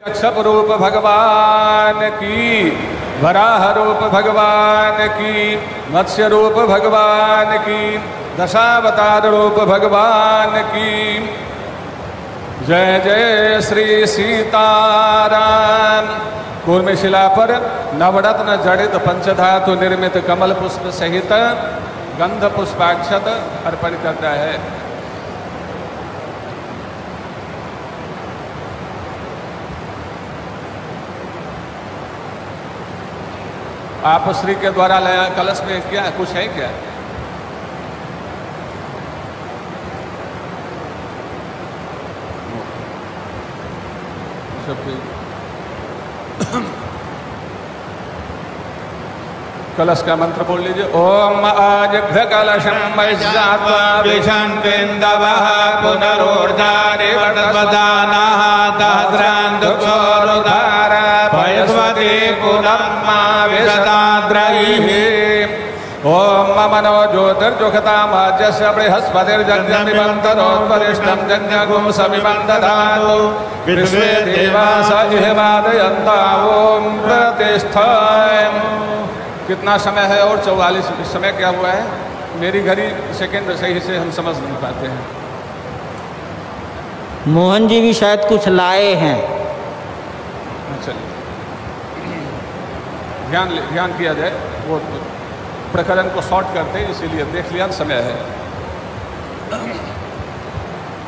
कच्छप रूप भगवान की, वराह रूप भगवान की, मत्स्य रूप भगवान की, दशावतार रूप भगवान की। जय जय श्री सीताराम। कूर्मशिला पर नवरत्न जड़ित पंचधातु निर्मित कमल पुष्प सहित गंध पुष्पाक्षत अर्पण करता है। आप श्री के द्वारा लाया कलश में क्या कुछ है क्या? कलश का मंत्र बोल लीजिए। ओम आजघ्र कलशं वैश्वात्मा विषन्विन्दवः पुनरोर्जारिवटवदानः तद्रान्दुक्षोरुधार भयस्वती पुनर्मा विशताद्रैः। ओम मनो ज्योतिर्जुखतामाज्यस्य बृहस्पतिर्जन्यमिमन्तरोद्वरिष्ठं जन्यगुं समिमं ददातु विश्वे देवास इहवादयन्ता। ओम प्रतिष्ठाय। कितना समय है? और 44। समय क्या हुआ है? मेरी घड़ी सेकंड सही से हम समझ नहीं पाते हैं। मोहन जी भी शायद कुछ लाए हैं। चलिए ध्यान किया जाए, वो प्रकरण को शॉर्ट करते, इसीलिए देख लिया समय है।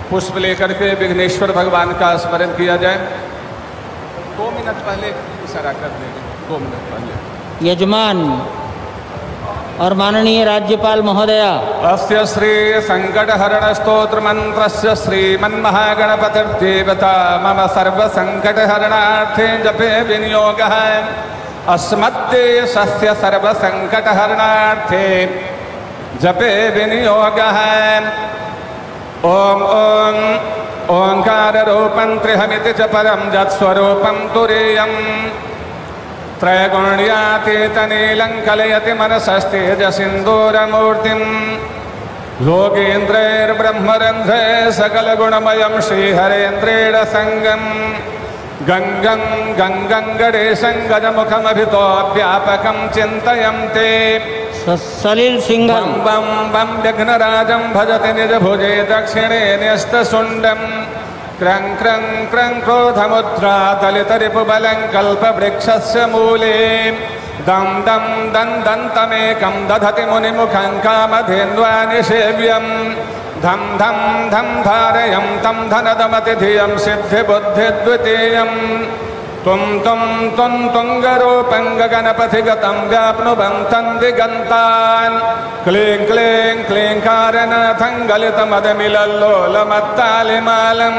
पुष्प लेकर के विघ्नेश्वर भगवान का स्मरण किया जाए। 2 मिनट पहले इशारा कर देंगे, 2 मिनट पहले। यजमान और माननीय राज्यपाल महोदया, अस्य श्री संकटहरण स्तोत्र मंत्रस्य श्रीमन्महागणपतिर्देवता मम सर्व संकटहरणार्थे जपे विनियोगः अस्मद्देशस्य सर्व संकटहरणार्थे जपे विनियोगः। ओम ओम ओंकार रूपं त्रिहमिति च परं यत्स्वरूपं तुरीयम् त्रैगुण्यातीतनीलं कलयति मनसस्तेजसिन्दूरमूर्तिं योगीन्द्रैर्ब्रह्मरन्ध्रैः सकलगुणमयं श्रीहरेन्द्रेण सङ्गं गङ्गं गङ्गं गणेशं गजमुखमभितो व्यापकं चिन्तयं ते सलिल सिंघम बं बं विघ्नराजं भजति निजभुजे दक्षिणे न्यस्तशुण्डम् क्रं क्रं क्रं क्रोधमुद्रा दलितरिपुबलं कल्पवृक्षस्य मूले दं दं दन्तमेकं दधति मुनिमुखं कामधेन्वानिषेव्यं धं धं धं धारयं तं धनदमतिधियं सिद्धिबुद्धिद्वितीयं तुं तुं तुं तुङ्गरूपं गगनपथिगतं व्याप्नुवं तं दिगन्तान् क्लीं क्लीं क्लीङ्कारनाथं गलितमदमिलल्लोलमत्तालिमालं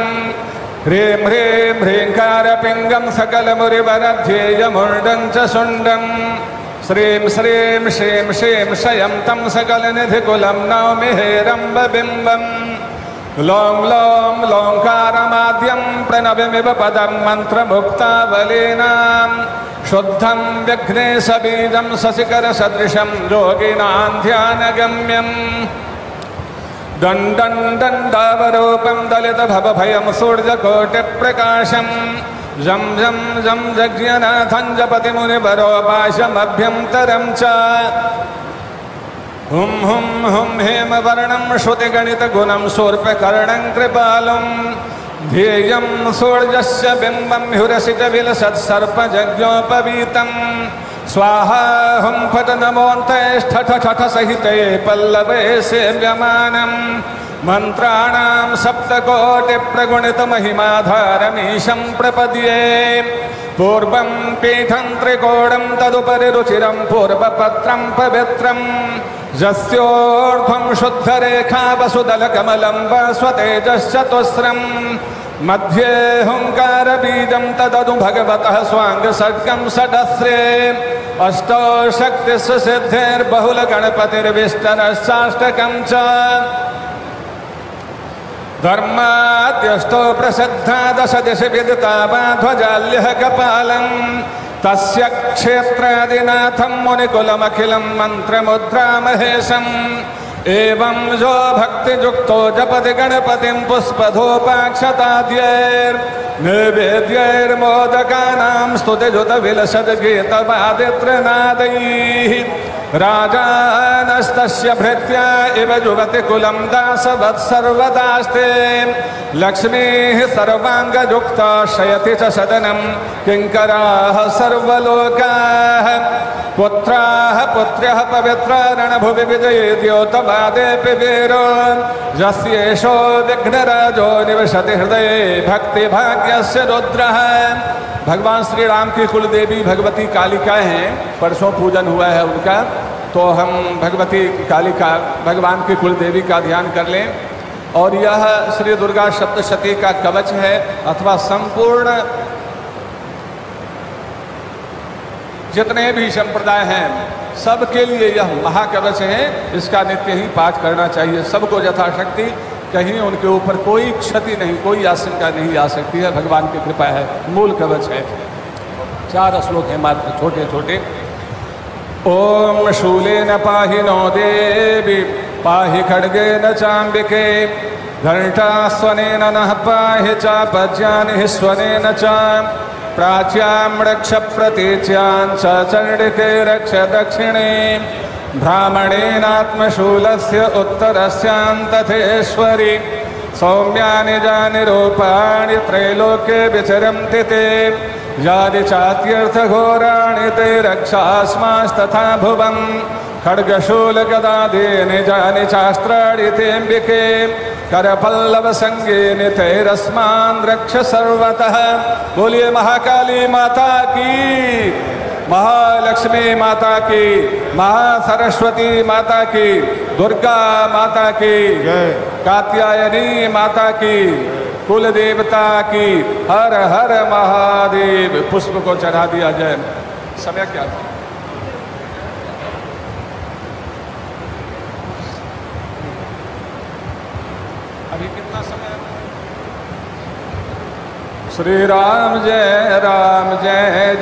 ह्रीं ह्रीं ह्रीङ्कारपिङ्गं सकलमुरिवरध्येयमुण्डं च शुण्डं श्रीं श्रीं श्रीं श्रीं शयं तं सकलनिधिकुलं नौमि हेरम्बबिम्बम् लों लों लोंकारमाद्यं प्रणवमिव पदं मन्त्रमुक्तावलीनां शुद्धं विघ्नेशबीजं शशिकरसदृशं योगिनां ध्यानगम्यं दं दं दण्डावरूपं दलितभवभयं सूर्यकोटिप्रकाशं जं जं जं जज्ञनाथं जपति मुनिवरोपाशमभ्यन्तरं च हुं हुं हुं हेमवर्णं श्रुतिगणितगुणं शूर्पकर्णं कृपालं ध्येयं सूर्यस्य बिम्बं ह्युरसि च विलसत्सर्पजज्ञोपवीतं स्वाहा हुं फट नमोऽन्तैष्ठठ सहिते पल्लवे सेव्यमानं मन्त्राणां सप्तकोटिप्रगुणितमहिमाधारमीशं प्रपद्ये पूर्वं पीठं त्रिकोणं तदुपरि रुचिरं पूर्वपत्रं पवित्रं यस्योर्ध्वं शुद्धरेखा वसुदलकमलं वस्वतेजश्चतुस्रं मध्ये हुङ्कारबीजं तदनु भगवतः स्वाङ्गषड्गं षडस्रे अष्टौ शक्तिस्व सिद्धिर्बहुलगणपतिर्विष्टरश्चाष्टकं च धर्माद्यष्टो प्रसिद्धा दश दिशि विदिता ध्वजाल्यः कपालं तस्य क्षेत्रादिनाथं मुनिकुलमखिलं मन्त्रमुद्रामहेशम् एवं जो भक्तियुक्तो जपति गणपतिं पुष्पधूपाक्षताद्यैर् नैवेद्यैर्मोदकानां स्तुतिजुतविलसद्गीतवादित्रनादैः राजानस्तस्य भृत्या इव जुगति कुलं दासवत्सर्वदास्ते लक्ष्मीः सर्वाङ्गयुक्ता शयति च सदनं किङ्कराः सर्वलोकाः पुत्राः पुत्र्यः पवित्रा रणभुवि विजयेद्योतवादेऽपि वीरो यस्येषो विघ्नराजो निवसति हृदये भक्तिभाग्यस्य रुद्रः। भगवान श्री राम की कुल देवी भगवती कालिका हैं। परसों पूजन हुआ है उनका, तो हम भगवती कालिका भगवान की कुल देवी का ध्यान कर लें। और यह श्री दुर्गा सप्तशती का कवच है अथवा संपूर्ण जितने भी संप्रदाय हैं सबके लिए यह महाकवच है। इसका नित्य ही पाठ करना चाहिए सबको यथाशक्ति। कहीं उनके ऊपर कोई क्षति नहीं, कोई आशंका नहीं आ सकती है। भगवान की कृपा है, मूल कवच है। 4 श्लोक हैं मात्र, छोटे छोटे। ओम शूलेन पाहि नो देवी पाहि खड्गेन चाम्बिके घंटास्वनेन नः पाहि चापज्यानि स्वनेन च प्राच्यां रक्ष प्रतीच्यां च चण्डिके रक्ष दक्षिणे ब्राह्मणेनात्मशूलस्य उत्तरस्यां तथेश्वरि सौम्यानि जानि रूपाणि त्रैलोक्ये विचरन्ति ते यानि चात्यर्थघोराणि ते रक्षास्मास्तथा भुवं खड्गशूलगदादीनि जानि चास्त्राणि तेऽम्बिके करपल्लवसङ्गीनि तैरस्मान् रक्ष सर्वतः। बोलिए महाकाली माता की, महालक्ष्मी माता की, महासरस्वती माता की, दुर्गा माता की, कात्यायनी माता की, कुल देवता की। हर हर महादेव। पुष्प को चढ़ा दिया जाए। समय क्या था? अभी कितना समय? श्री राम जय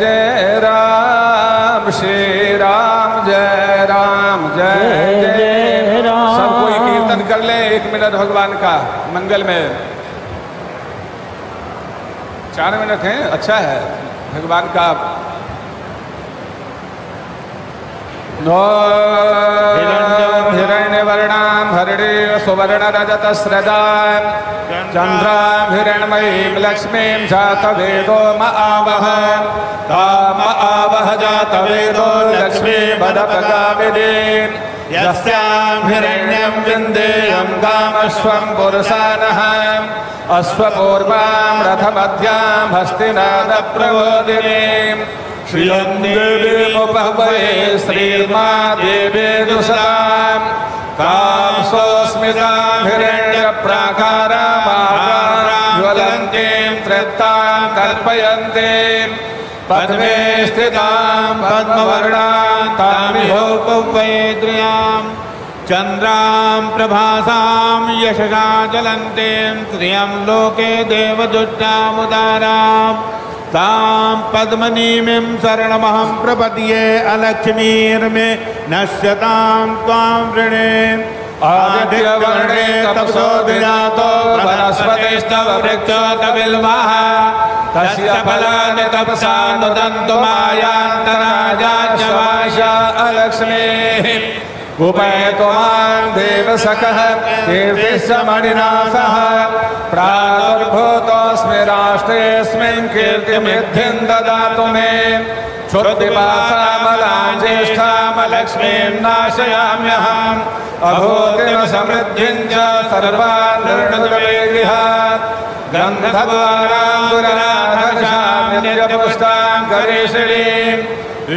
जय राम, श्री राम जय जय राम। सब कोई कीर्तन कर ले 1 मिनट भगवान का मंगल में। 4 मिनट हैं, अच्छा है भगवान का। हिरण्यवर्णां हरिणे सुवर्ण रजत स्रजां चंद्रां हिरण्मयीं लक्ष्मीं जातवेदो महावह ताम आवह जातवेदो लक्ष्मी बदपगामिनीं यस्यां हिरण्यं विन्देयं गामश्वं पुरुषानः अश्वपूर्वां रथमध्यां हस्तिनादप्रबोधिनीं श्रियं देवीमुपहवये श्रीर्मादेवीदुषां तां स्वस्मितां हिरण्यप्राकारां ज्वलन्तीं तृप्तां कल्पयन्तीं पद्मे स्थितां पद्मवर्णां तामिहोपवैद्र्यां चन्द्रां प्रभासां यशसा ज्वलन्तीं श्रियं लोके देवदुष्टामुदारां तां पद्मनीमिं शरणमहं प्रपद्ये अलक्ष्मीर्मे नश्यतां त्वां वृणे आदित्यवर्णे तपसो विजातो वनस्पतिस्तव वृक्षोतबिल्वः तस्य फलानि तपसा नुदन्तु मायान्तराजाच्यवाशा अलक्ष्मीः उपैतो मां देवसखः कीर्तिस्मणिनाथः प्रादुर्भूतोऽस्मि राष्ट्रेऽस्मिन् कीर्तिमिद्धिं ददातु मे क्षुद्धिपासामलां ज्येष्ठामलक्ष्मीं नाशयाम्यहम् अभूतिं समृद्धिं च सर्वान् निर्णुद्वेगिहात् गन्धद्वाराम्बुराधर्षाम्यपुष्टां करेशिणीम्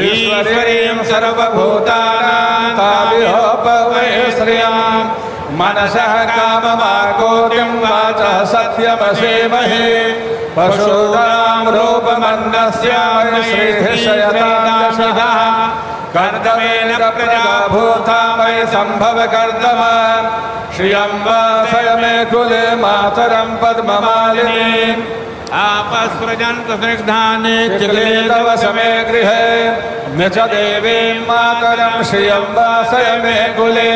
ईश्वरीं सर्वभूतानां ताभिहोपवये श्रियां मनसः काममाकोटिं वाचः सत्यमसेमहे परशुरां रूपमन्नस्य श्रीः कर्दमेन प्रजा भूता मयि सम्भव कर्दमा श्रियं वासय मे कुले मातरं पद्ममालिनीम् आपस्रजन्तु स्निग्धानि चिक्ले तव समे गृहे निज देवीं मातरं श्रियं वासय मे कुले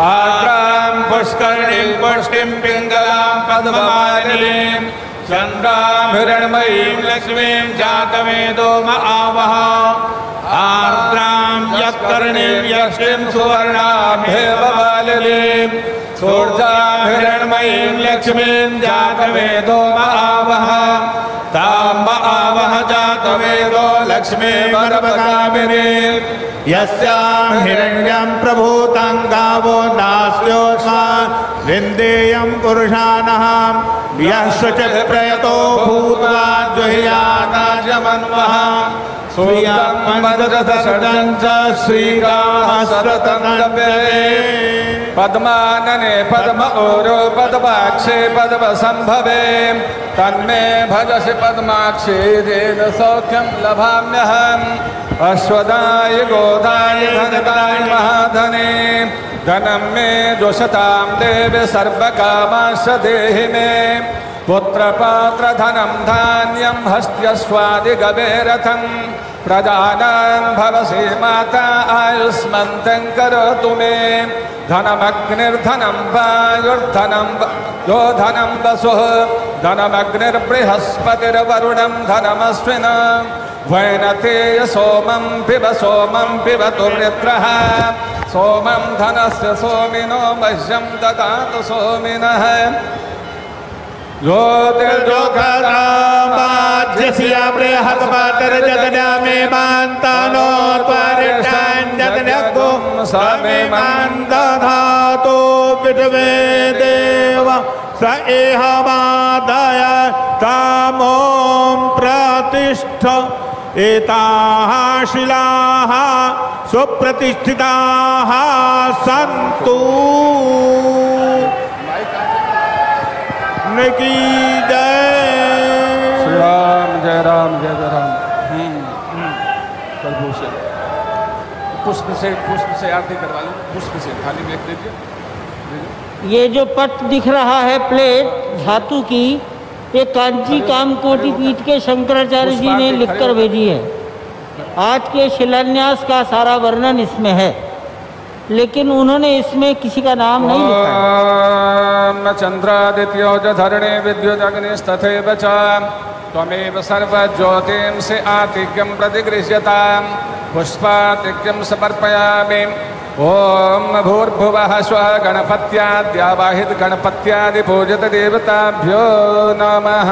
आर्द्रां पुष्करणीं पुष्टिं पिङ्गलां पद्ममालिनीं चंद्रां हिरण्मयीं लक्ष्मीं जातवेदो म आवह आर्द्रां यत्कर्णीं यक्षीं सुवर्णाभेव बालिनीं सूर्यां हिरण्मयीं लक्ष्मीं जातवेदो म आवह तां म आवह जातवेदो लक्ष्मी वरवगामिनीं यस्यां हिरण्यं प्रभूतं गावो दास्योऽस्मान् विन्देयं पुरुषानहं यः शुचिः प्रयतो भूत्वा जुह्याताजमन्वः सूर्यं पञ्चदशं च श्रीकामस्ततन्दपे पद्मानने पद्म ओरो पद्माक्षे पद्मसंभवे तन्मे भजसि पद्माक्षे येन सौख्यं लभाम्यहम् अश्वदाय गोदाय धनदाय महाधने धनं मे जोषतां देवी सर्वकामांश्च देहि मे पुत्रपात्रधनं धान्यं हस्त्यस्वादिगवेरथं प्रजानां भवसि माता आयुष्मन्तं करोतु मे धनमग्निर्धनं वायुर्धनं यो धनं वसुः धनमग्निर्बृहस्पतिर्वरुणं धनमश्विना वैनतेय सोमं पिबतु वृत्रः सोमं धनस्य सोमिनो मह्यं ददातु सोमिनः ज्योतिर्जोखरामाध्यस्य बृहस्पतिर्जगन्यामे मान्तानो त्वरिष्ठाञ्जगन्यगो समे मान्दधातो विद्वे देव स एहमादाय तामों प्रतिष्ठ एताः शिलाः सुप्रतिष्ठिताः सन्तु की जय। श्री राम जय राम जय जय राम। प्रभु से पुष्प से आरती करवा लो, पुष्प से थाली में दीजिए। ये जो पट दिख रहा है प्लेट धातु की, ये कांची कामकोटि पीठ के शंकराचार्य जी ने लिखकर भेजी है। आज के शिलान्यास का सारा वर्णन इसमें है, लेकिन उन्होंने इसमें किसी का नाम नहीं लिखा है। चंद्रादित्यो च धरणे विद्युदग्निस्तथैव च त्वमेव सर्वज्योतिंषि आतिक्यं प्रतिगृह्यतां पुष्पातिक्यं समर्पयामि। ओम भूर्भुवः स्वः गणपत्याद्यावाहित गणपत्यादिपूजित देवताभ्यो नमः।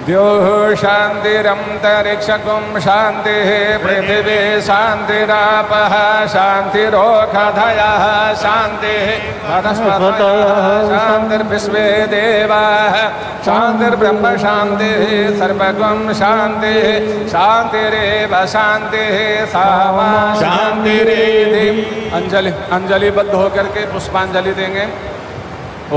द्योः शान्तिरन्तरिक्षकुं शान्तिः पृथिवी शान्तिरापः शान्तिरोषधयः शान्तिः वनस्पतयः शान्तिर्विश्वे देवाः शान्तिर्ब्रह्म शान्तिः सर्वगं शान्तिः शान्तिरेव शान्तिः सामा शान्तिरेधि। अंजलिबद्ध होकर के पुष्पांजलि देंगे।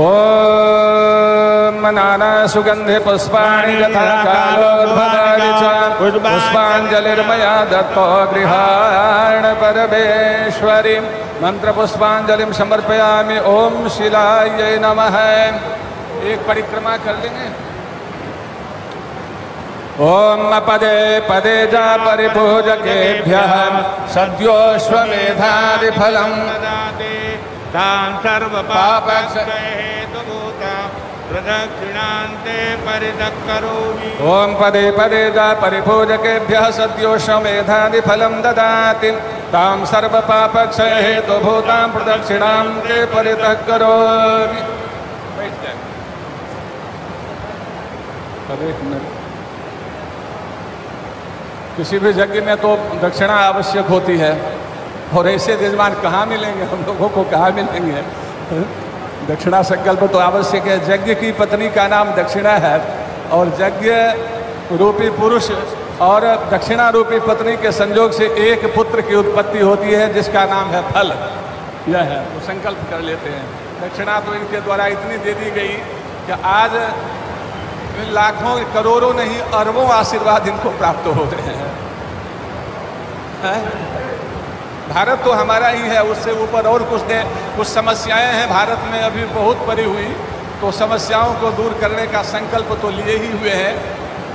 ओम नाना सुगंधि पुष्पाणि यथा कालोद्भवानि च पुष्पांजलिर्मया दत्तो गृहाण परमेश्वरी। मंत्र पुष्पांजलिं समर्पयामि। ओम शिलायै नमः। एक परिक्रमा कर लेंगे। ओम पदे पदे जा परिपूजकेभ्यः सद्योश्वमेधादि फलम् तान् सर्वपापक्षहेतुभूता प्रदक्षिणान्ते परितक्करोमि। ओम पदे पदे जा परिपूजकेभ्यः सद्योश्वमेधादिफलं ददाति तां सर्वपापक्षहेतुभूतां प्रदक्षिणान्ते परितक्करोमि। किसी भी यज्ञ में तो दक्षिणा आवश्यक होती है, और ऐसे यजमान कहाँ मिलेंगे, हम लोगों को कहाँ मिलेंगे। दक्षिणा संकल्प तो आवश्यक है। यज्ञ की पत्नी का नाम दक्षिणा है, और यज्ञ रूपी पुरुष और दक्षिणा रूपी पत्नी के संयोग से एक पुत्र की उत्पत्ति होती है, जिसका नाम है फल। यह है, वो संकल्प कर लेते हैं। दक्षिणा तो इनके द्वारा इतनी दे दी गई कि आज लाखों करोड़ों नहीं अरबों आशीर्वाद इनको प्राप्त हो रहे हैं। भारत तो हमारा ही है, उससे ऊपर और कुछ समस्याएं हैं भारत में अभी बहुत पड़ी हुई, तो समस्याओं को दूर करने का संकल्प तो लिए ही हुए हैं।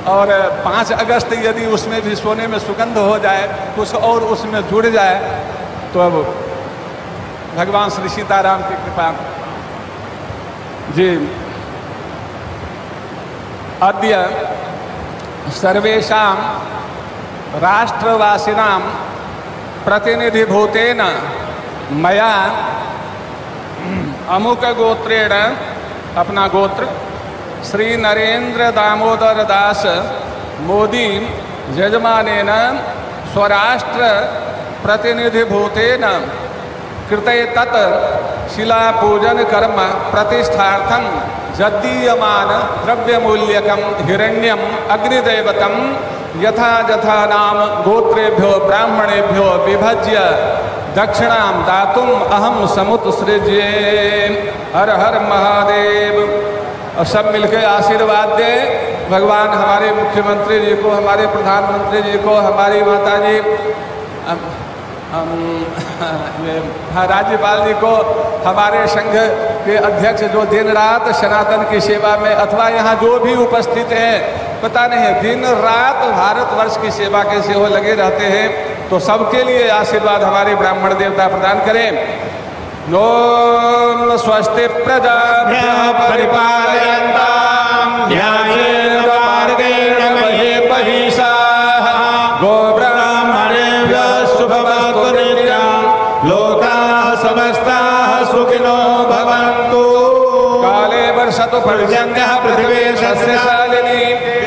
और 5 अगस्त यदि उसमें भी सोने में सुगंध हो जाए, कुछ और उसमें जुड़ जाए, तो अब भगवान श्री सीताराम की कृपा। जी अद्य सर्वेषां राष्ट्रवासिनां प्रतिनिधिभूतेन मया अमुक गोत्रेण, अपना गोत्र, श्री नरेंद्र दामोदर दास मोदी यजमानेन स्वराष्ट्र प्रतिनिधिभूतेन कृते तत् शिलापूजन कर्म प्रतिष्ठार्थं यद्दीयमान द्रव्यमूल्यकं हिरण्यम अग्निदेवतं यथा यथा नाम गोत्रेभ्यो ब्राह्मणेभ्यो विभज्य दक्षिणां दातुम अहम समुत्सृज्ये। हर हर महादेव। और सब मिलकर आशीर्वाद दे। भगवान हमारे मुख्यमंत्री जी को, हमारे प्रधानमंत्री जी को, हमारी माता जी राज्यपाल जी को, हमारे संघ के अध्यक्ष जो दिन रात सनातन की सेवा में, अथवा यहाँ जो भी उपस्थित हैं, पता नहीं दिन रात भारतवर्ष की सेवा के सेवा लगे रहते हैं, तो सबके लिए आशीर्वाद हमारे ब्राह्मण देवता प्रदान करें। नोम स्वस्ति प्रजाभ्यः परिपालयन्तां न्यायेन मार्गेण महीं महिषाः गोब्राह्मणेभ्यः शुभमस्तु नित्यं लोकाः समस्ताः सुखिनो भवन्तु। काले वर्षतु पर्जन्यः पृथिवी सस्यशालिनी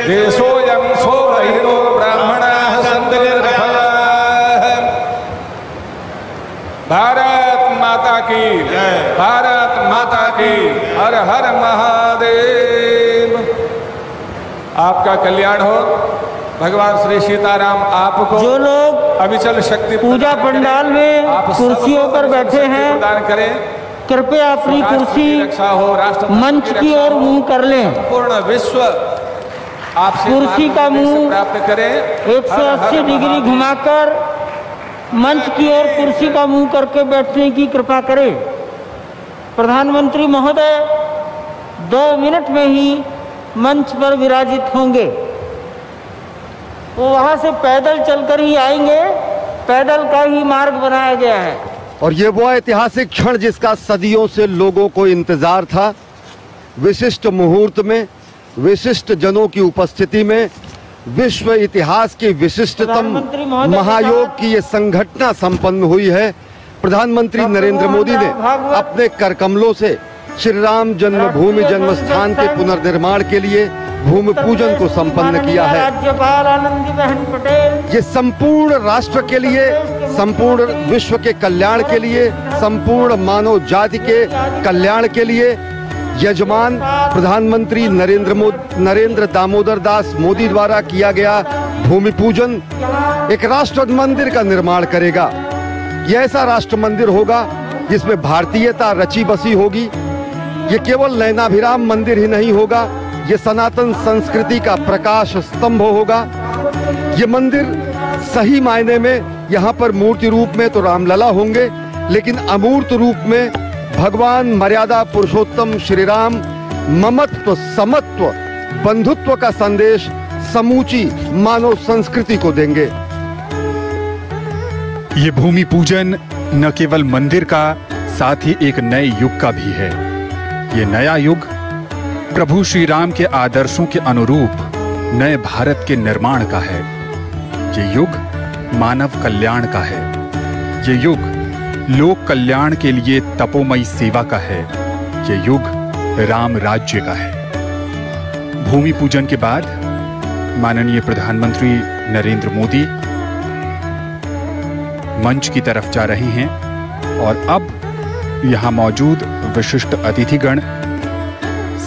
देशोऽयं शोभहितो ब्राह्मणाः सन्तु निर्भयाः। भारत माता की जय। भारत माता की। हर हर महादेव। आपका कल्याण हो। भगवान श्री सीताराम आपको, जो लोग अविचल शक्ति पूजा पंडाल में कुर्सियों पर बैठे हैं, प्रदान करें। कृपया अपनी कुर्सी मंच की ओर मुंह कर लें। पूर्ण विश्व आपसे कुर्सी का मुंह प्राप्त करें। 180 डिग्री घुमाकर मंच की ओर कुर्सी का मुंह करके बैठने की कृपा करें। प्रधानमंत्री महोदय 2 मिनट में ही मंच पर विराजित होंगे। वो वहां से पैदल चलकर ही आएंगे, पैदल का ही मार्ग बनाया गया है। और ये वो ऐतिहासिक क्षण जिसका सदियों से लोगों को इंतजार था। विशिष्ट मुहूर्त में, विशिष्ट जनों की उपस्थिति में, विश्व इतिहास की विशिष्टतम महायोग की ये संघटना संपन्न हुई है। प्रधानमंत्री नरेंद्र मोदी ने अपने कर कमलों से श्री राम जन्मभूमि जन्म स्थान के पुनर्निर्माण के लिए भूमि पूजन को संपन्न किया है। राज्यपाल आनंदीबेन पटेल ये संपूर्ण राष्ट्र के लिए, संपूर्ण विश्व के कल्याण के लिए, संपूर्ण मानव जाति के कल्याण के लिए यजमान प्रधानमंत्री नरेंद्र दामोदर दास मोदी द्वारा किया गया भूमि पूजन एक राष्ट्र मंदिर का निर्माण करेगा। यह ऐसा राष्ट्र मंदिर होगा जिसमें भारतीयता रची बसी होगी। ये केवल नयनाभिराम मंदिर ही नहीं होगा, ये सनातन संस्कृति का प्रकाश स्तंभ होगा। ये मंदिर सही मायने में यहाँ पर मूर्ति रूप में तो रामलला होंगे, लेकिन अमूर्त रूप में भगवान मर्यादा पुरुषोत्तम श्री राम ममत्व, समत्व, बंधुत्व का संदेश समूची मानव संस्कृति को देंगे। ये भूमि पूजन न केवल मंदिर का, साथ ही एक नए युग का भी है। ये नया युग प्रभु श्री राम के आदर्शों के अनुरूप नए भारत के निर्माण का है। ये युग मानव कल्याण का है। ये युग लोक कल्याण के लिए तपोमयी सेवा का है। ये युग राम राज्य का है। भूमि पूजन के बाद माननीय प्रधानमंत्री नरेंद्र मोदी मंच की तरफ जा रहे हैं और अब यहां मौजूद विशिष्ट अतिथिगण,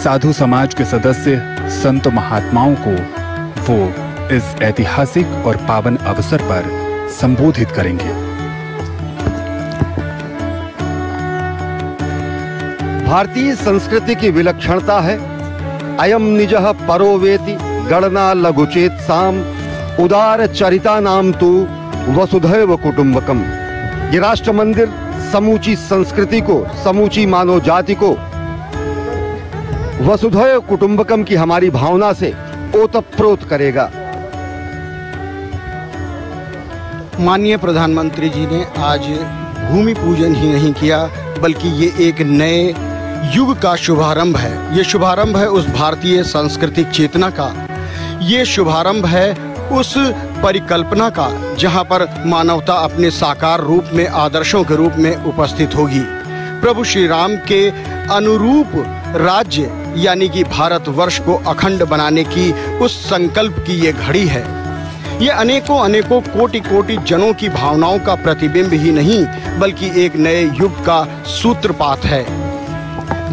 साधु समाज के सदस्य, संत महात्माओं को वो इस ऐतिहासिक और पावन अवसर पर संबोधित करेंगे। भारतीय संस्कृति की विलक्षणता है अयम निजः परो वेति गणना लघुचेत साम उदार चरिता नाम तु वसुधैव कुटुंबकम। ये राष्ट्र मंदिर समूची संस्कृति को, समूची मानव जाति को वसुधैव कुटुंबकम की हमारी भावना से ओतप्रोत करेगा। माननीय प्रधानमंत्री जी ने आज भूमि पूजन ही नहीं किया, बल्कि ये एक नए युग का शुभारंभ है। ये शुभारंभ है उस भारतीय सांस्कृतिक चेतना का, ये शुभारंभ है उस परिकल्पना का जहां पर मानवता अपने साकार रूप में, आदर्शों के रूप में उपस्थित होगी। प्रभु श्री राम के अनुरूप राज्य यानी कि भारतवर्ष को अखंड बनाने की उस संकल्प की ये घड़ी है। ये अनेकों अनेकों कोटि कोटि जनों की भावनाओं का प्रतिबिंब ही नहीं बल्कि एक नए युग का सूत्रपात है।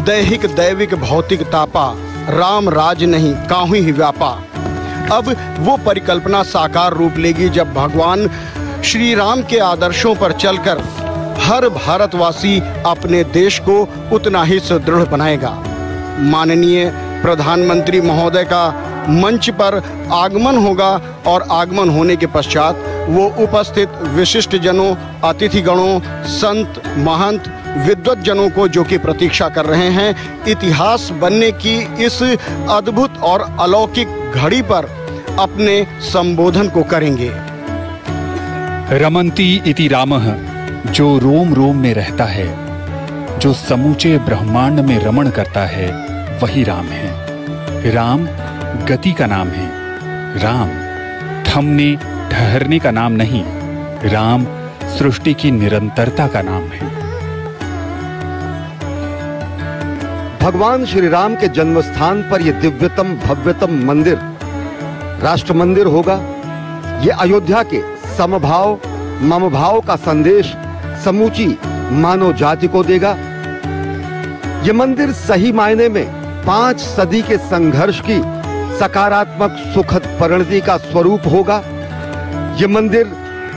दैहिक दैविक भौतिक तापा, राम राज नहीं काहू ही व्यापा। अब वो परिकल्पना साकार रूप लेगी जब भगवान श्री राम के आदर्शों पर चलकर हर भारतवासी अपने देश को उतना ही सुदृढ़ बनाएगा। माननीय प्रधानमंत्री महोदय का मंच पर आगमन होगा और आगमन होने के पश्चात वो उपस्थित विशिष्ट जनों, अतिथिगणों, संत महंत, विद्वत जनों को जो कि प्रतीक्षा कर रहे हैं, इतिहास बनने की इस अद्भुत और अलौकिक घड़ी पर अपने संबोधन को करेंगे। रमन्ति इति रामः, जो रोम रोम में रहता है, जो समूचे ब्रह्मांड में रमण करता है, वही राम है। राम गति का नाम है। राम थमने ठहरने का नाम नहीं। राम सृष्टि की निरंतरता का नाम है। भगवान श्री राम के जन्म स्थान पर यह दिव्यतम भव्यतम मंदिर राष्ट्र मंदिर होगा। ये अयोध्या के समभाव ममभाव का संदेश समूची मानव जाति को देगा। ये मंदिर सही मायने में 5 सदी के संघर्ष की सकारात्मक सुखद परिणति का स्वरूप होगा। ये मंदिर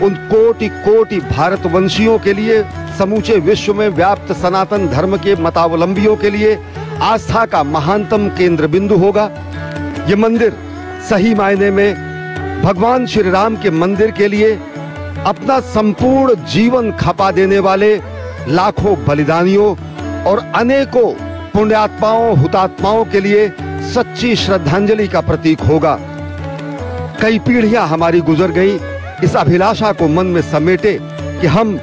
उन कोटि कोटि भारतवंशियों के लिए, समूचे विश्व में व्याप्त सनातन धर्म के मतावलंबियों के लिए आस्था का महानतम केंद्र बिंदु होगा। ये मंदिर सही मायने में भगवान श्री राम के मंदिर के लिए अपना संपूर्ण जीवन खपा देने वाले लाखों बलिदानियों और अनेकों पुण्यात्माओं हुतात्माओं के लिए सच्ची श्रद्धांजलि का प्रतीक होगा। कई पीढ़ियां हमारी गुजर गई इस अभिलाषा को मन में समेटे कि हम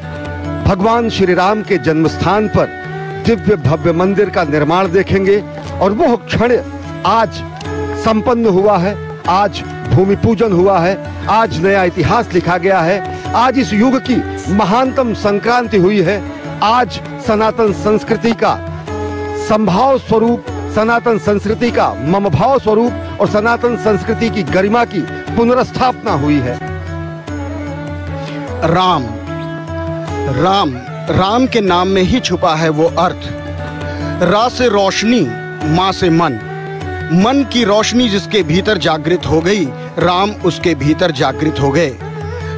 भगवान श्री राम के जन्म स्थान पर दिव्य भव्य मंदिर का निर्माण देखेंगे और वह क्षण आज संपन्न हुआ है। आज भूमि पूजन हुआ है। आज नया इतिहास लिखा गया है। आज इस युग की महानतम संक्रांति हुई है। आज सनातन संस्कृति का संभाव स्वरूप, सनातन संस्कृति का ममभाव स्वरूप और सनातन संस्कृति की गरिमा की पुनर्स्थापना हुई है। राम राम राम के नाम में ही छुपा है वो अर्थ। रा से रोशनी, माँ से मन, मन की रोशनी जिसके भीतर जागृत हो गई, राम उसके भीतर जागृत हो गए।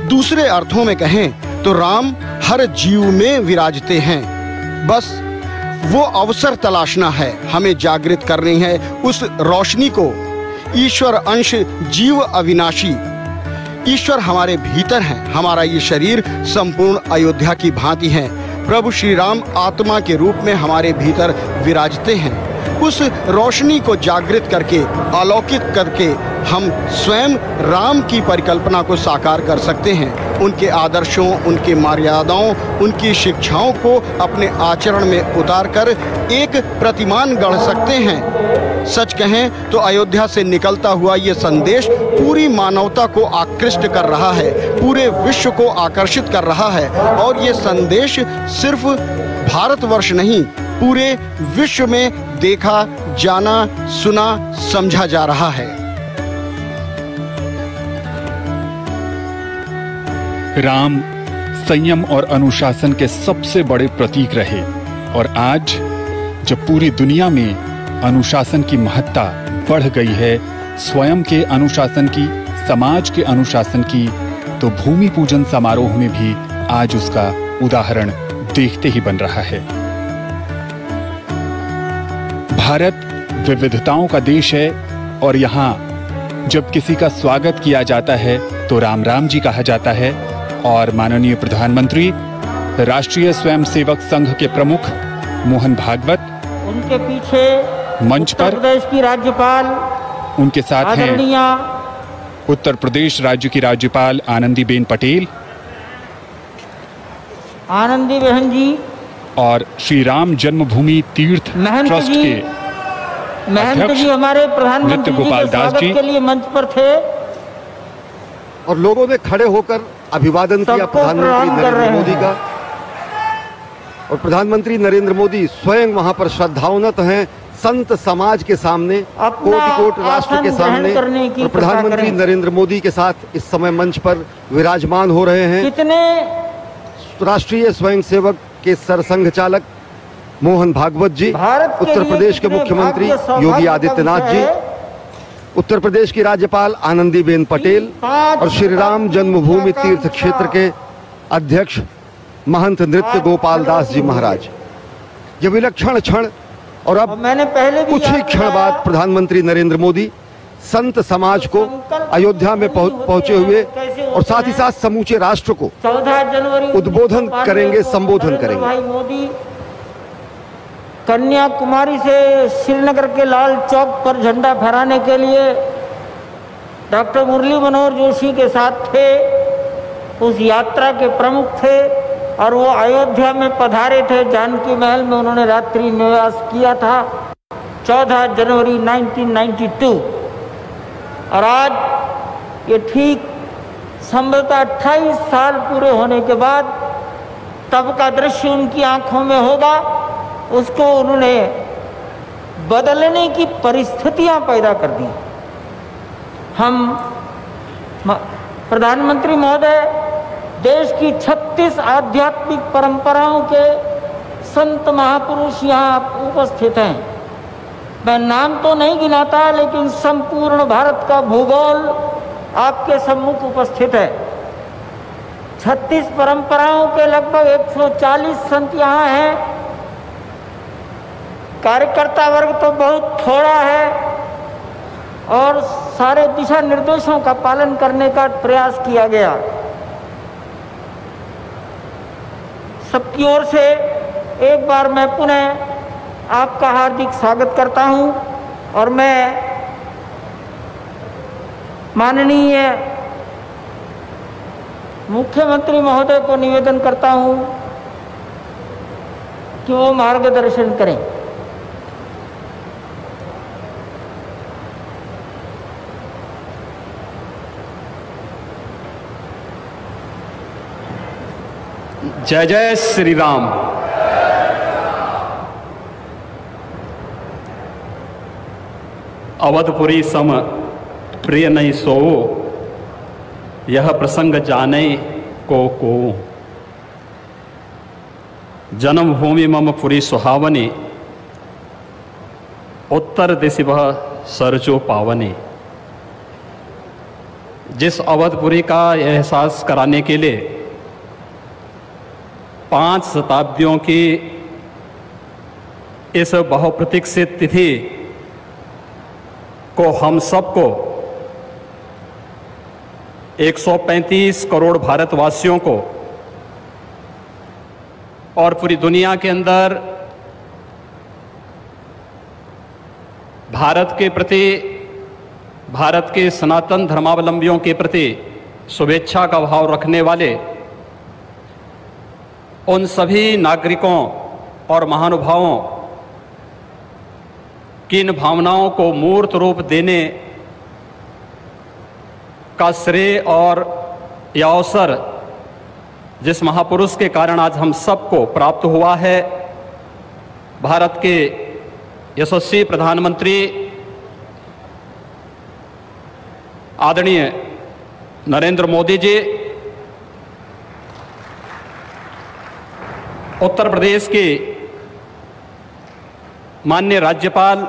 दूसरे अर्थों में कहें तो राम हर जीव में विराजते हैं। बस वो अवसर तलाशना है, हमें जागृत करनी है उस रोशनी को। ईश्वर अंश जीव अविनाशी, ईश्वर हमारे भीतर है। हमारा ये शरीर संपूर्ण अयोध्या की भांति है। प्रभु श्री राम आत्मा के रूप में हमारे भीतर विराजते हैं। उस रोशनी को जागृत करके, अलौकिक करके हम स्वयं राम की परिकल्पना को साकार कर सकते हैं। उनके आदर्शों, उनके मर्यादाओं, उनकी शिक्षाओं को अपने आचरण में उतारकर एक प्रतिमान गढ़ सकते हैं। सच कहें तो अयोध्या से निकलता हुआ ये संदेश पूरी मानवता को आकृष्ट कर रहा है, पूरे विश्व को आकर्षित कर रहा है। और ये संदेश सिर्फ भारतवर्ष नहीं, पूरे विश्व में देखा, जाना, सुना, समझा जा रहा है। राम संयम और अनुशासन के सबसे बड़े प्रतीक रहे और आज जब पूरी दुनिया में अनुशासन की महत्ता बढ़ गई है, स्वयं के अनुशासन की, समाज के अनुशासन की, तो भूमि पूजन समारोह में भी आज उसका उदाहरण देखते ही बन रहा है। भारत विविधताओं का देश है और यहाँ जब किसी का स्वागत किया जाता है तो राम राम जी कहा जाता है। और माननीय प्रधानमंत्री, राष्ट्रीय स्वयंसेवक संघ के प्रमुख मोहन भागवत, उनके पीछे मंच पर उत्तर प्रदेश की राज्यपाल, उनके साथ हैं उत्तर प्रदेश राज्य की राज्यपाल आनंदीबेन पटेल, आनंदी बहन जी, और श्री राम जन्मभूमि तीर्थ ट्रस्ट के महंत अध्यक्ष जी हमारे प्रधानमंत्री नृत्य जी गोपाल के दास स्वागत जी के लिए मंच पर थे और लोगों ने खड़े होकर अभिवादन किया सबको प्रधानमंत्री प्रणाम कर नरेंद्र रहे मोदी हैं। का। और प्रधानमंत्री नरेंद्र मोदी स्वयं वहां पर श्रद्धावनत हैं संत समाज के सामने, अपना कोटि कोटि राष्ट्र के आसन ग्रहण सामने। करने की और कृपा प्रधानमंत्री करें। नरेंद्र मोदी के साथ इस समय मंच पर विराजमान हो रहे हैं कितने राष्ट्रीय स्वयंसेवक के सरसंघ चालक मोहन भागवत जी, भारत के उत्तर लिए प्रदेश के कितने मुख्यमंत्री भाग्य सौभाग्य योगी का आदित्यनाथ विषय जी, है। उत्तर प्रदेश की राज्यपाल आनंदीबेन पटेल और श्री राम जन्मभूमि तीर्थ क्षेत्र के अध्यक्ष महंत नृत्य गोपाल दास जी महाराज। यह विलक्षण क्षण। और अब मैंने पहले भी कुछ ही याद क्षण दिलाया, बाद प्रधानमंत्री नरेंद्र मोदी संत समाज को अयोध्या में पहुंचे हुए और साथ ही साथ समूचे राष्ट्र को 14 जनवरी उद्बोधन 1992 करेंगे, को संबोधन नरेंद्र करेंगे। भाई मोदी कन्याकुमारी से श्रीनगर के लाल चौक पर झंडा फहराने के लिए डॉक्टर मुरली मनोहर जोशी के साथ थे, उस यात्रा के प्रमुख थे और वो अयोध्या में पधारे थे। जानकी महल में उन्होंने रात्रि निवास किया था 14 जनवरी 1992। और आज ये ठीक संभवतः 28 साल पूरे होने के बाद तब का दृश्य उनकी आंखों में होगा, उसको उन्होंने बदलने की परिस्थितियां पैदा कर दी। हम प्रधानमंत्री महोदय देश की 36 आध्यात्मिक परंपराओं के संत महापुरुष यहाँ उपस्थित हैं। मैं नाम तो नहीं गिनाता, लेकिन संपूर्ण भारत का भूगोल आपके सम्मुख उपस्थित है। 36 परंपराओं के लगभग 140 संत यहाँ हैं। कार्यकर्ता वर्ग तो बहुत थोड़ा है और सारे दिशा निर्देशों का पालन करने का प्रयास किया गया। सबकी ओर से एक बार मैं पुनः आपका हार्दिक स्वागत करता हूं और मैं माननीय मुख्यमंत्री महोदय को निवेदन करता हूं कि वो मार्गदर्शन करें। जय जय श्री राम। अवधपुरी सम प्रिय नहीं सोओ, यह प्रसंग जाने को जन्मभूमि मम पुरी सुहावनी, उत्तर दिशि वह सरजो पावनी। जिस अवधपुरी का एहसास कराने के लिए 5 शताब्दियों की इस बहुप्रतीक्षित तिथि को हम सबको 135 करोड़ भारतवासियों को और पूरी दुनिया के अंदर भारत के प्रति, भारत के सनातन धर्मावलंबियों के प्रति शुभेच्छा का भाव रखने वाले उन सभी नागरिकों और महानुभावों की इन भावनाओं को मूर्त रूप देने का श्रेय और यह अवसर जिस महापुरुष के कारण आज हम सबको प्राप्त हुआ है, भारत के यशस्वी प्रधानमंत्री आदरणीय नरेंद्र मोदी जी, उत्तर प्रदेश की माननीय राज्यपाल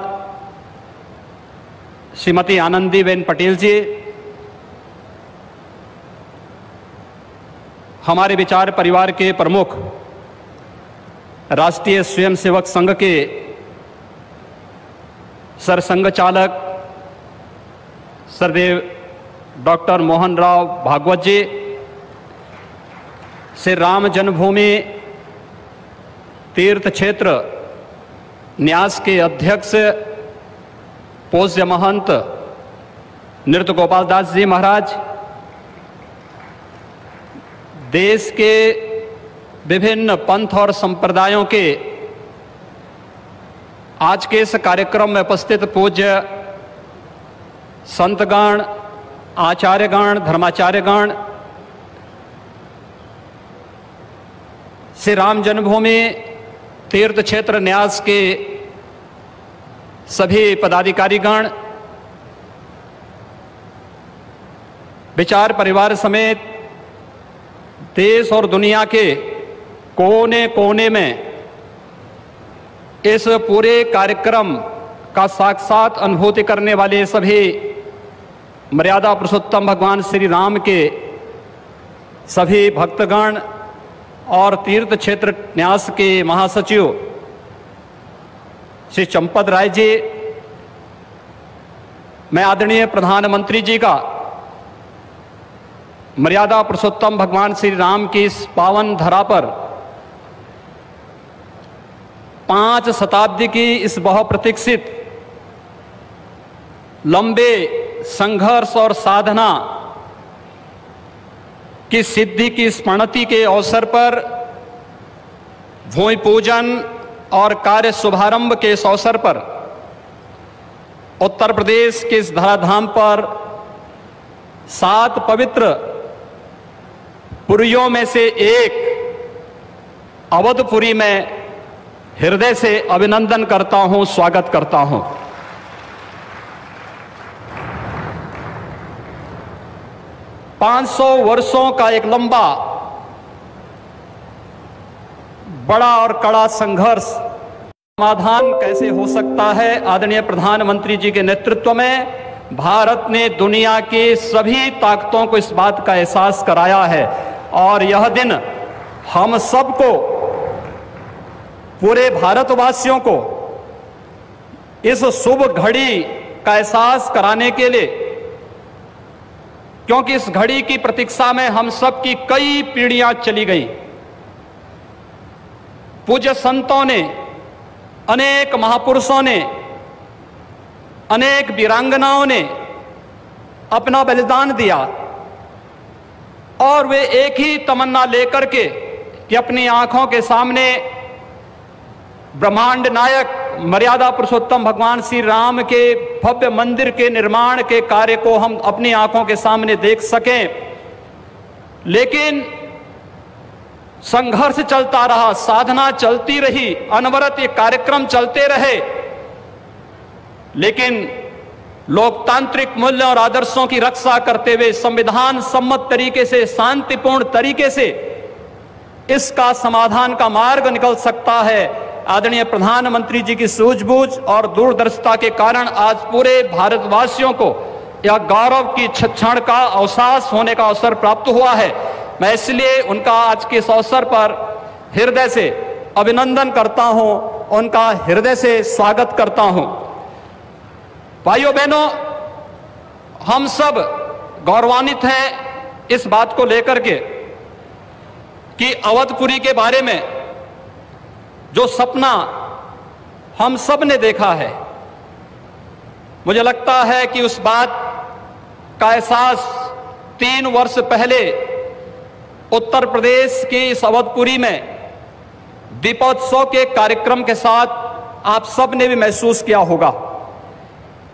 श्रीमती आनंदीबेन पटेल जी, हमारे विचार परिवार के प्रमुख राष्ट्रीय स्वयंसेवक संघ के सरसंघ चालक सरदेव डॉक्टर मोहन राव भागवत जी, श्री राम जन्मभूमि तीर्थ क्षेत्र न्यास के अध्यक्ष पूज्य महंत नृत्य गोपाल दास जी महाराज, देश के विभिन्न पंथ और संप्रदायों के आज के इस कार्यक्रम में उपस्थित पूज्य संतगण, आचार्यगण, धर्माचार्यगण, श्री राम जन्मभूमि तीर्थ क्षेत्र न्यास के सभी पदाधिकारीगण, विचार परिवार समेत देश और दुनिया के कोने कोने में इस पूरे कार्यक्रम का साक्षात अनुभूति करने वाले सभी मर्यादा पुरुषोत्तम भगवान श्री राम के सभी भक्तगण और तीर्थ क्षेत्र न्यास के महासचिव श्री चंपत राय जी, मैं आदरणीय प्रधानमंत्री जी का मर्यादा पुरुषोत्तम भगवान श्री राम की इस पावन धरा पर 5 शताब्दी की इस बहुप्रतीक्षित लंबे संघर्ष और साधना की सिद्धि की स्मृति के अवसर पर भूमि पूजन और कार्य शुभारंभ के इस अवसर पर उत्तर प्रदेश के इस धराधाम पर 7 पवित्र पुरियों में से एक अवधपुरी में हृदय से अभिनंदन करता हूं, स्वागत करता हूं। पांच 500 वर्षों का एक लंबा बड़ा और कड़ा संघर्ष समाधान कैसे हो सकता है? आदरणीय प्रधानमंत्री जी के नेतृत्व में भारत ने दुनिया की सभी ताकतों को इस बात का एहसास कराया है और यह दिन हम सबको, पूरे भारतवासियों को इस शुभ घड़ी का एहसास कराने के लिए, क्योंकि इस घड़ी की प्रतीक्षा में हम सब की कई पीढ़ियां चली गई। पूज्य संतों ने, अनेक महापुरुषों ने, अनेक वीरांगनाओं ने अपना बलिदान दिया और वे एक ही तमन्ना लेकर के कि अपनी आंखों के सामने ब्रह्मांड नायक मर्यादा पुरुषोत्तम भगवान श्री राम के भव्य मंदिर के निर्माण के कार्य को हम अपनी आंखों के सामने देख सकें। लेकिन संघर्ष चलता रहा, साधना चलती रही, अनवरत ये कार्यक्रम चलते रहे, लेकिन लोकतांत्रिक मूल्य और आदर्शों की रक्षा करते हुए संविधान सम्मत तरीके से, शांतिपूर्ण तरीके से इसका समाधान का मार्ग निकल सकता है। आदरणीय प्रधानमंत्री जी की सूझबूझ और दूरदर्शिता के कारण आज पूरे भारतवासियों को यह गौरव की क्षण का अवकाश होने का अवसर प्राप्त हुआ है। मैं इसलिए उनका आज के इस अवसर पर हृदय से अभिनंदन करता हूं, उनका हृदय से स्वागत करता हूं। भाइयों बहनों, हम सब गौरवान्वित हैं इस बात को लेकर के कि अवधपुरी के बारे में जो सपना हम सब ने देखा है, मुझे लगता है कि उस बात का एहसास 3 वर्ष पहले उत्तर प्रदेश की इस अवधपुरी में दीपोत्सव के कार्यक्रम के साथ आप सब ने भी महसूस किया होगा।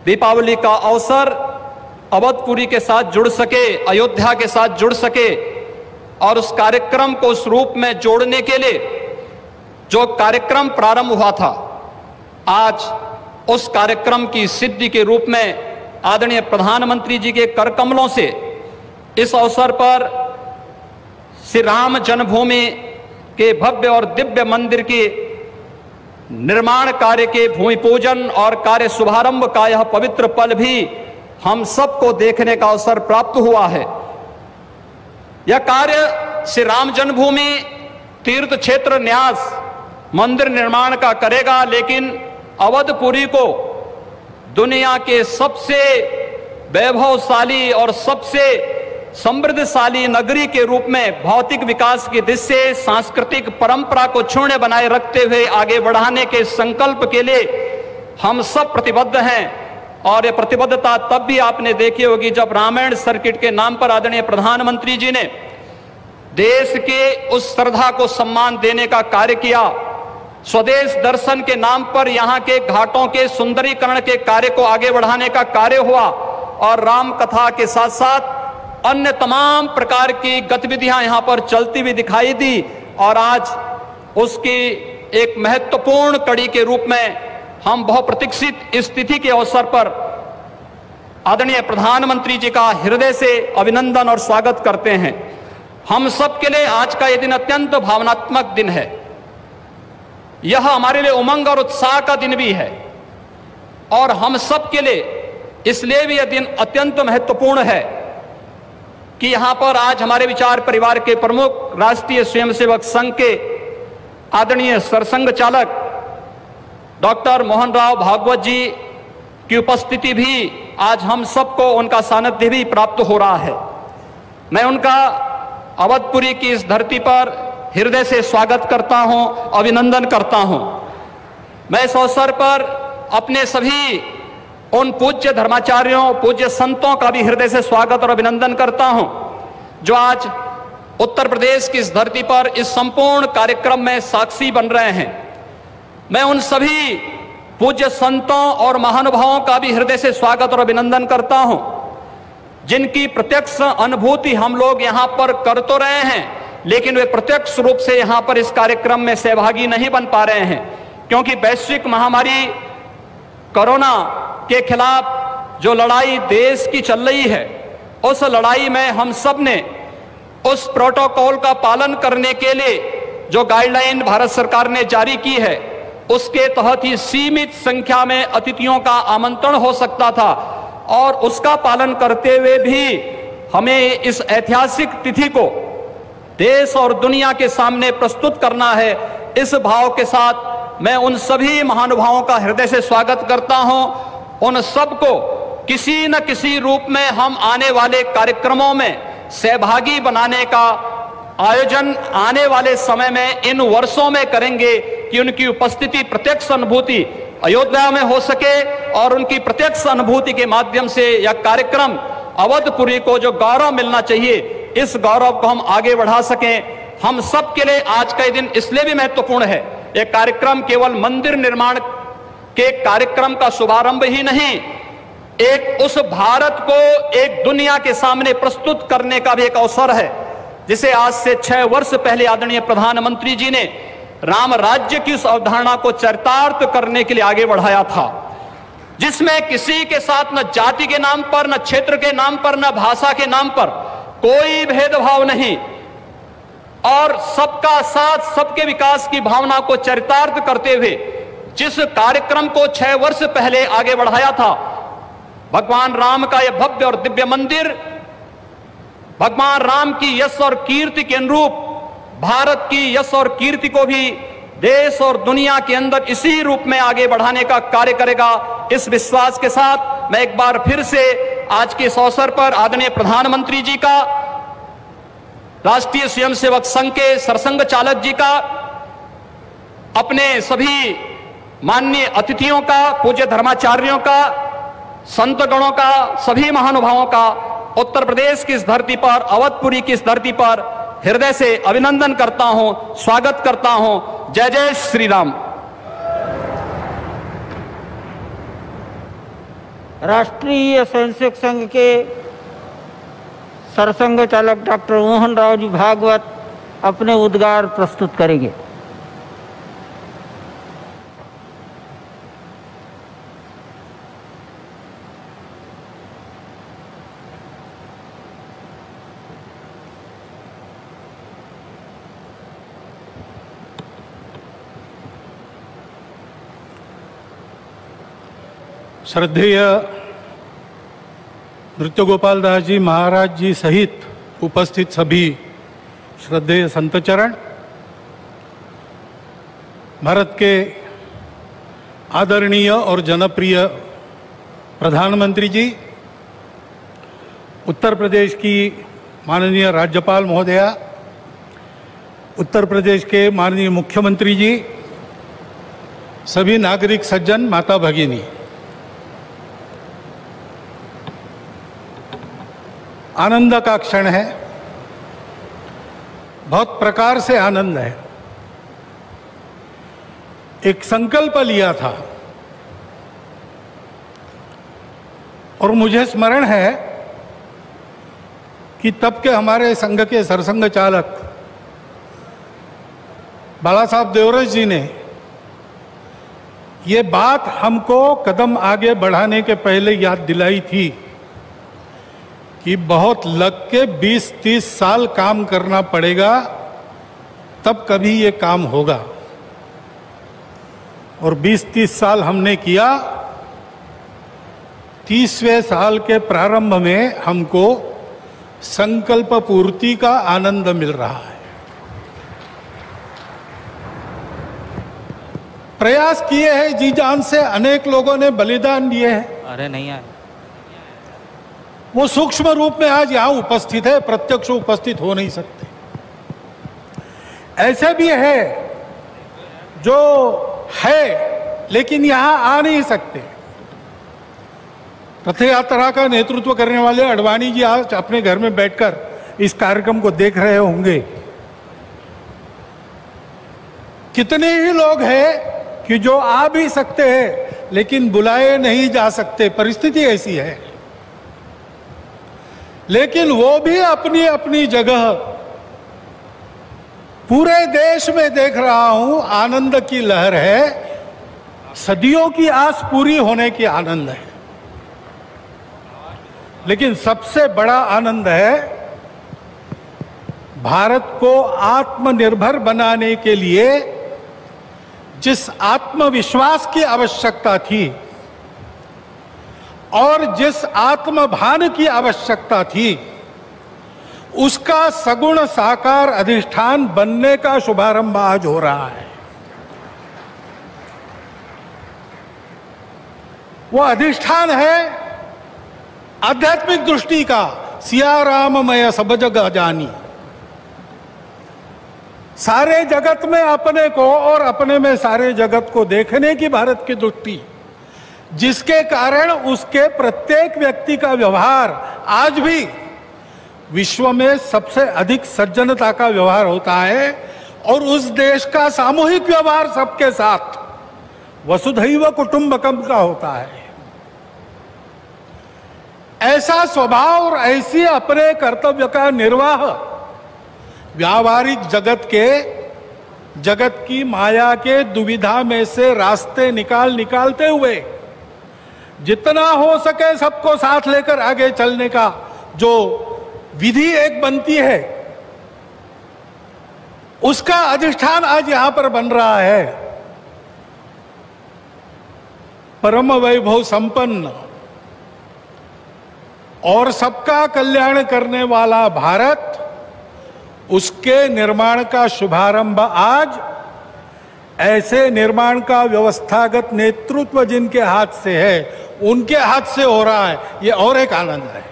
दीपावली का अवसर अवधपुरी के साथ जुड़ सके, अयोध्या के साथ जुड़ सके और उस कार्यक्रम को उस रूप में जोड़ने के लिए जो कार्यक्रम प्रारंभ हुआ था, आज उस कार्यक्रम की सिद्धि के रूप में आदरणीय प्रधानमंत्री जी के कर कमलों से इस अवसर पर श्री राम जन्मभूमि के भव्य और दिव्य मंदिर के निर्माण कार्य के भूमि पूजन और कार्य शुभारंभ का यह पवित्र पल भी हम सबको देखने का अवसर प्राप्त हुआ है। यह कार्य श्री राम जन्मभूमि तीर्थ क्षेत्र न्यास मंदिर निर्माण का करेगा, लेकिन अवधपुरी को दुनिया के सबसे वैभवशाली और सबसे समृद्धशाली नगरी के रूप में भौतिक विकास की दिशा से सांस्कृतिक परंपरा को क्षुण्ण बनाए रखते हुए आगे बढ़ाने के संकल्प के लिए हम सब प्रतिबद्ध हैं। और ये प्रतिबद्धता तब भी आपने देखी होगी जब रामायण सर्किट के नाम पर आदरणीय प्रधानमंत्री जी ने देश के उस श्रद्धा को सम्मान देने का कार्य किया। स्वदेश दर्शन के नाम पर यहाँ के घाटों के सुंदरीकरण के कार्य को आगे बढ़ाने का कार्य हुआ और राम कथा के साथ साथ अन्य तमाम प्रकार की गतिविधियां यहाँ पर चलती हुई दिखाई दी और आज उसकी एक महत्वपूर्ण कड़ी के रूप में हम बहुप्रतीक्षित स्थिति के अवसर पर आदरणीय प्रधानमंत्री जी का हृदय से अभिनंदन और स्वागत करते हैं। हम सब के लिए आज का यह दिन अत्यंत भावनात्मक दिन है। यह हमारे लिए उमंग और उत्साह का दिन भी है और हम सब के लिए इसलिए भी यह दिन अत्यंत महत्वपूर्ण है कि यहां पर आज हमारे विचार परिवार के प्रमुख राष्ट्रीय स्वयंसेवक संघ के आदरणीय सरसंघ चालक डॉक्टर मोहन राव भागवत जी की उपस्थिति भी आज हम सबको उनका सानिध्य भी प्राप्त हो रहा है। मैं उनका अवधपुरी की इस धरती पर हृदय से स्वागत करता हूं, अभिनंदन करता हूं। मैं इस अवसर पर अपने सभी उन पूज्य धर्माचार्यों, पूज्य संतों का भी हृदय से स्वागत और अभिनंदन करता हूं जो आज उत्तर प्रदेश की इस धरती पर इस संपूर्ण कार्यक्रम में साक्षी बन रहे हैं। मैं उन सभी पूज्य संतों और महानुभावों का भी हृदय से स्वागत और अभिनंदन करता हूं जिनकी प्रत्यक्ष अनुभूति हम लोग यहाँ पर कर तो रहे हैं, लेकिन वे प्रत्यक्ष रूप से यहाँ पर इस कार्यक्रम में सहभागी नहीं बन पा रहे हैं क्योंकि वैश्विक महामारी कोरोना के खिलाफ जो लड़ाई देश की चल रही है, उस लड़ाई में हम सब ने उस प्रोटोकॉल का पालन करने के लिए जो गाइडलाइन भारत सरकार ने जारी की है उसके तहत ही सीमित संख्या में अतिथियों का आमंत्रण हो सकता था और उसका पालन करते हुए भी हमें इस ऐतिहासिक तिथि को देश और दुनिया के सामने प्रस्तुत करना है। इस भाव के साथ मैं उन सभी महानुभावों का हृदय से स्वागत करता हूं। उन सबको किसी न किसी रूप में हम आने वाले कार्यक्रमों में सहभागी बनाने का आयोजन आने वाले समय में इन वर्षों में करेंगे कि उनकी उपस्थिति प्रत्यक्ष अनुभूति अयोध्या में हो सके और उनकी प्रत्यक्ष अनुभूति के माध्यम से यह कार्यक्रम अवधपुरी को जो गौरव मिलना चाहिए, इस गौरव को हम आगे बढ़ा सकें। हम सब के लिए आज का दिन इसलिए भी महत्वपूर्ण है। यह कार्यक्रम केवल मंदिर निर्माण के कार्यक्रम का शुभारंभ ही नहीं, एक उस भारत को एक दुनिया के सामने प्रस्तुत करने का भी एक अवसर है जिसे आज से 6 वर्ष पहले आदरणीय प्रधानमंत्री जी ने राम राज्य की उस अवधारणा को चरितार्थ करने के लिए आगे बढ़ाया था, जिसमें किसी के साथ न जाति के नाम पर, न क्षेत्र के नाम पर, न भाषा के नाम पर कोई भेदभाव नहीं और सबका साथ सबके विकास की भावना को चरितार्थ करते हुए जिस कार्यक्रम को 6 वर्ष पहले आगे बढ़ाया था, भगवान राम का यह भव्य और दिव्य मंदिर भगवान राम की यश और कीर्ति के अनुरूप भारत की यश और कीर्ति को भी देश और दुनिया के अंदर इसी रूप में आगे बढ़ाने का कार्य करेगा। इस विश्वास के साथ मैं एक बार फिर से आज के इस अवसर पर आदरणीय प्रधानमंत्री जी का, राष्ट्रीय स्वयंसेवक संघ के सरसंघ चालक जी का, अपने सभी माननीय अतिथियों का, पूज्य धर्माचार्यों का, संतगणों का, सभी महानुभावों का उत्तर प्रदेश की इस धरती पर, अवधपुरी की इस धरती पर हृदय से अभिनंदन करता हूं, स्वागत करता हूं। जय जय श्री राम। राष्ट्रीय स्वयंसेवक संघ के सरसंघ चालक डॉक्टर मोहन राव जी भागवत अपने उद्गार प्रस्तुत करेंगे। श्रद्धेय नृत्य गोपाल दास जी महाराज जी सहित उपस्थित सभी श्रद्धेय संतचरण, भारत के आदरणीय और जनप्रिय प्रधानमंत्री जी, उत्तर प्रदेश की माननीय राज्यपाल महोदया, उत्तर प्रदेश के माननीय मुख्यमंत्री जी, सभी नागरिक सज्जन, माता भगिनी, आनंद का क्षण है बहुत प्रकार से आनंद है। एक संकल्प लिया था और मुझे स्मरण है कि तब के हमारे संघ के सरसंघ चालक बाला साहब देवरस जी ने ये बात हमको कदम आगे बढ़ाने के पहले याद दिलाई थी कि बहुत लग के 20-30 साल काम करना पड़ेगा, तब कभी ये काम होगा। और 20-30 साल हमने किया। 30वें साल के प्रारंभ में हमको संकल्प पूर्ति का आनंद मिल रहा है। प्रयास किए हैं जी जान से, अनेक लोगों ने बलिदान दिए हैं। अरे नहीं आए, वो सूक्ष्म रूप में आज यहां उपस्थित है, प्रत्यक्ष उपस्थित हो नहीं सकते। ऐसे भी है जो है लेकिन यहां आ नहीं सकते। रथ यात्रा का नेतृत्व करने वाले अडवाणी जी आज अपने घर में बैठकर इस कार्यक्रम को देख रहे होंगे। कितने ही लोग हैं कि जो आ भी सकते हैं लेकिन बुलाए नहीं जा सकते, परिस्थिति ऐसी है। लेकिन वो भी अपनी अपनी जगह, पूरे देश में देख रहा हूं आनंद की लहर है। सदियों की आस पूरी होने की आनंद है। लेकिन सबसे बड़ा आनंद है भारत को आत्मनिर्भर बनाने के लिए जिस आत्मविश्वास की आवश्यकता थी और जिस आत्मभान की आवश्यकता थी, उसका सगुण साकार अधिष्ठान बनने का शुभारंभ आज हो रहा है। वो अधिष्ठान है आध्यात्मिक दृष्टि का, सिया राममय सब जग जानी। सारे जगत में अपने को और अपने में सारे जगत को देखने की भारत की दृष्टि, जिसके कारण उसके प्रत्येक व्यक्ति का व्यवहार आज भी विश्व में सबसे अधिक सज्जनता का व्यवहार होता है और उस देश का सामूहिक व्यवहार सबके साथ वसुधैव कुटुंबकम का होता है। ऐसा स्वभाव और ऐसी अपने कर्तव्य का निर्वाह व्यावहारिक जगत की माया के दुविधा में से रास्ते निकालते हुए जितना हो सके सबको साथ लेकर आगे चलने का जो विधि एक बनती है, उसका अधिष्ठान आज यहां पर बन रहा है। परम वैभव संपन्न और सबका कल्याण करने वाला भारत, उसके निर्माण का शुभारंभ आज ऐसे निर्माण का व्यवस्थागत नेतृत्व जिनके हाथ से है, उनके हाथ से हो रहा है। ये और एक आनंद है।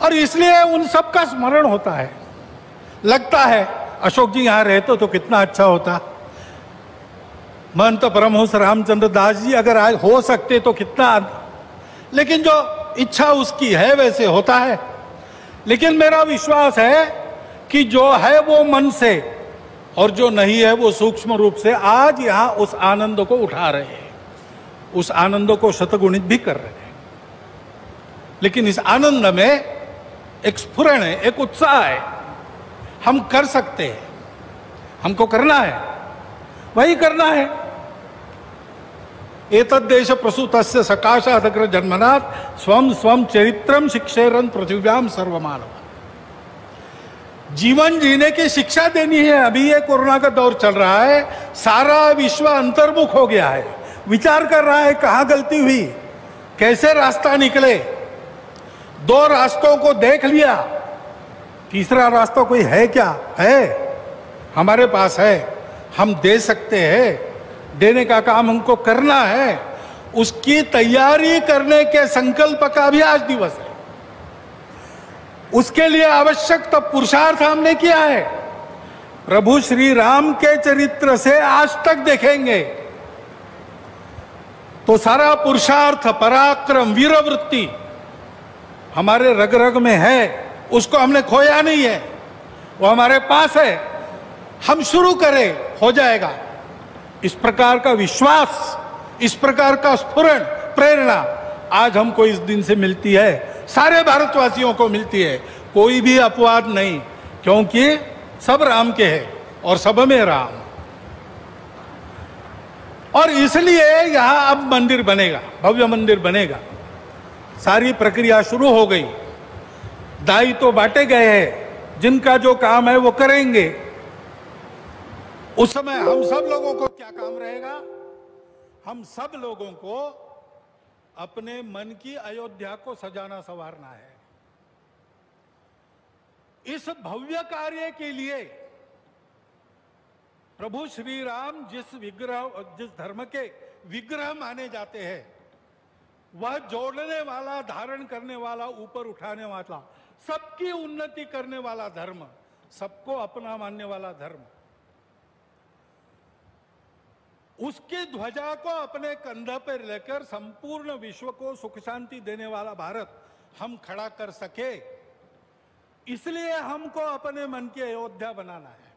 और इसलिए उन सब का स्मरण होता है। लगता है अशोक जी यहां रहते तो कितना अच्छा होता, महंत परमहंस रामचंद्र दास जी अगर आज हो सकते तो कितना। लेकिन जो इच्छा उसकी है वैसे होता है। लेकिन मेरा विश्वास है कि जो है वो मन से और जो नहीं है वो सूक्ष्म रूप से आज यहां उस आनंद को उठा रहे हैं, उस आनंद को शतगुणित भी कर रहे हैं। लेकिन इस आनंद में एक स्फुरण है, एक उत्साह है। हम कर सकते हैं, हमको करना है, वही करना है। एतद्देश प्रसूतस्य सकाशादग्र जन्मनात् स्वम स्वम चरित्रम शिक्षेरन पृथिव्याम सर्वमानव। जीवन जीने की शिक्षा देनी है। अभी ये कोरोना का दौर चल रहा है, सारा विश्व अंतर्मुख हो गया है, विचार कर रहा है कहां गलती हुई, कैसे रास्ता निकले। दो रास्तों को देख लिया, तीसरा रास्ता कोई है क्या? है, हमारे पास है, हम दे सकते हैं। देने का काम हमको करना है। उसकी तैयारी करने के संकल्प का भी आज दिवस है। उसके लिए आवश्यक तब पुरुषार्थ हमने किया है। प्रभु श्री राम के चरित्र से आज तक देखेंगे तो सारा पुरुषार्थ, पराक्रम, वीरवृत्ति हमारे रग रग में है। उसको हमने खोया नहीं है, वो हमारे पास है। हम शुरू करें, हो जाएगा। इस प्रकार का विश्वास, इस प्रकार का स्फुरण, प्रेरणा आज हमको इस दिन से मिलती है, सारे भारतवासियों को मिलती है। कोई भी अपवाद नहीं, क्योंकि सब राम के हैं और सब में राम। और इसलिए यहां अब मंदिर बनेगा, भव्य मंदिर बनेगा। सारी प्रक्रिया शुरू हो गई, दाई तो बांटे गए हैं, जिनका जो काम है वो करेंगे। उस समय हम सब लोगों को क्या काम रहेगा? हम सब लोगों को अपने मन की अयोध्या को सजाना संवारना है। इस भव्य कार्य के लिए प्रभु श्री राम जिस धर्म के विग्रह माने जाते हैं, वह जोड़ने वाला, धारण करने वाला, ऊपर उठाने वाला, सबकी उन्नति करने वाला धर्म, सबको अपना मानने वाला धर्म, उसकी ध्वजा को अपने कंधा पर लेकर संपूर्ण विश्व को सुख शांति देने वाला भारत हम खड़ा कर सके, इसलिए हमको अपने मन की अयोध्या बनाना है।